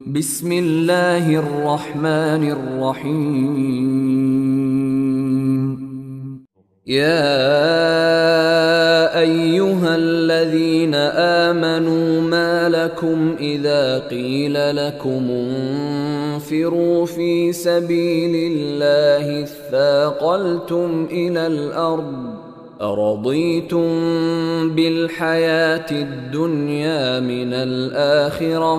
বিসমিল্লাহির রহমানির রহিম। ইয়া আইয়ুহাল্লাযীনা আমানু মা লাকুম ইযা ক্বিলা লাকুম ইনফিরু ফী সাবীলিল্লাহি ইসতাকালতুম ইলাল আরদ أرضيتم بالحياة الدنيا من الآخرة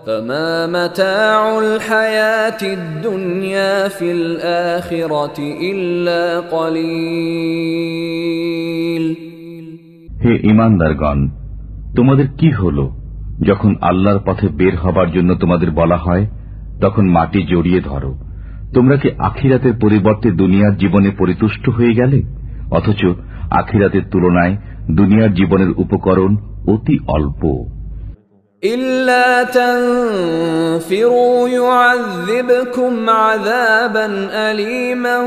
فما متاع الحياة الدنيا في الآخرة إلا قليل। হে ঈমানদারগণ, তোমাদের কি হলো যখন আল্লাহর পথে বের হবার জন্য তোমাদের বলা হয় তখন মাটি জড়িয়ে ধরো? তোমরা কি আখিরাতের পরিবর্তে দুনিয়ার জীবনে পরিতুষ্ট হয়ে গেলে? অথচ আখিরাতের তুলনায় দুনিয়ার জীবনের উপকরণ অতি অল্প। ইল্লা তানফিরু ইউআযযিবকুম আযাবান আলীমান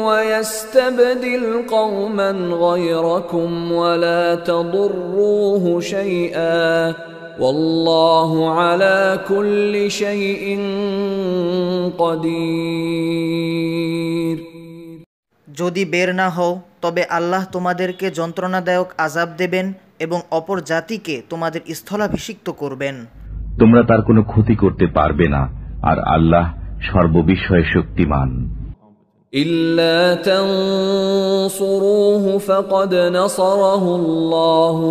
ওয়া ইস্তাবদিল কওমান গায়রাকুম ওয়া লা তাদুররুহু শাইআ ওয়াল্লাহু আলা কুল্লি শাইইন কাদির। যদি বের না হও তবে আল্লাহ তোমাদেরকে যন্ত্রণাদায়ক আযাব দেবেন এবং অপর জাতিকে তোমাদের স্থলাভিষিক্ত করবেন। তোমরা তার কোনো ক্ষতি করতে পারবে না, আর আল্লাহ সর্ববিষয়ে শক্তিমান। ইল্লা তানসুরুহু ফাকাদ নাসারাহুল্লাহু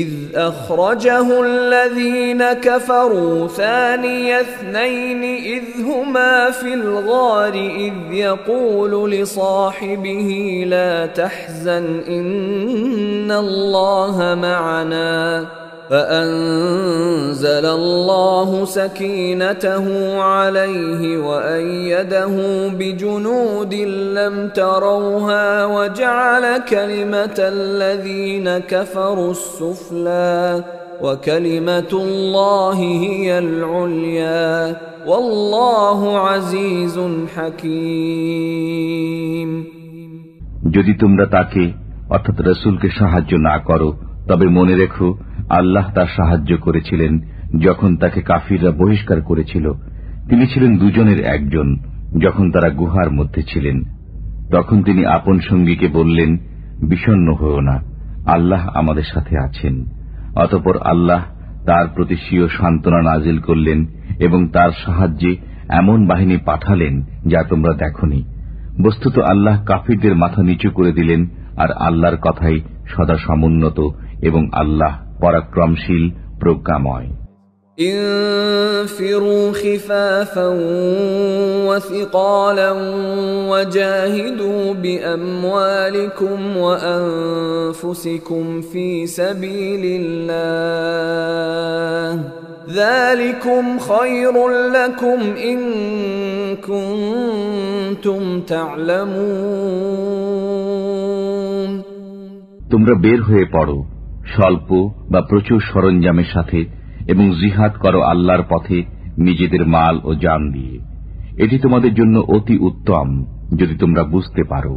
إذ أخرجه الذين كفروا ثاني اثنين إذ هما في الغار إذ يقول لصاحبه لا تحزن إن الله معنا فأنزل الله سكينته عليه وأيده بجنود لم تروها وجعل كلمة الذين كفروا السفلى وكلمة الله هي العليا والله عزيز حكيم। যদি তোমরা তাকে অর্থাৎ রাসূলকে সাহায্য না করো তবে মনে রেখো আল্লাহ তার সাহায্য করেছিলেন যখন তাকে কাফিররা বহিষ্কার করেছিল। তিনি ছিলেন দুজনের একজন যখন তারা গুহার মধ্যে ছিলেন। তখন তিনি আপন সঙ্গীকে বললেন, বিষণ্ণ হও না, আল্লাহ আমাদের সাথে আছেন। অতঃপর আল্লাহ তার প্রতি স্বীয় সান্ত্বনা নাজিল করলেন এবং তার সাহায্যে এমন বাহিনী পাঠালেন যা তোমরা দেখনি। বস্তুত আল্লাহ কাফিরদের মাথা নিচু করে দিলেন, আর আল্লাহর কথাই সদা সমুন্নত এবং আল্লাহ পরাক্রমশীল প্রজ্ঞাময়। ইনফিরু খিফাফান ওয়া সিকালান ওয়াজাহিদু বিআমওয়ালিকুম ওয়া আনফুসিকুম ফি সাবিলিল্লাহ যালিকুম খায়রুল লাকুম ইন কুনতুম তা'লামুন। তোমরা বের হয়ে পড়ো স্বল্প বা প্রচুর সরঞ্জামের সাথে এবং জিহাদ করো আল্লাহর পথে নিজেদের মাল ও জান দিয়ে। এটি তোমাদের জন্য অতি উত্তম যদি তোমরা বুঝতে পারো।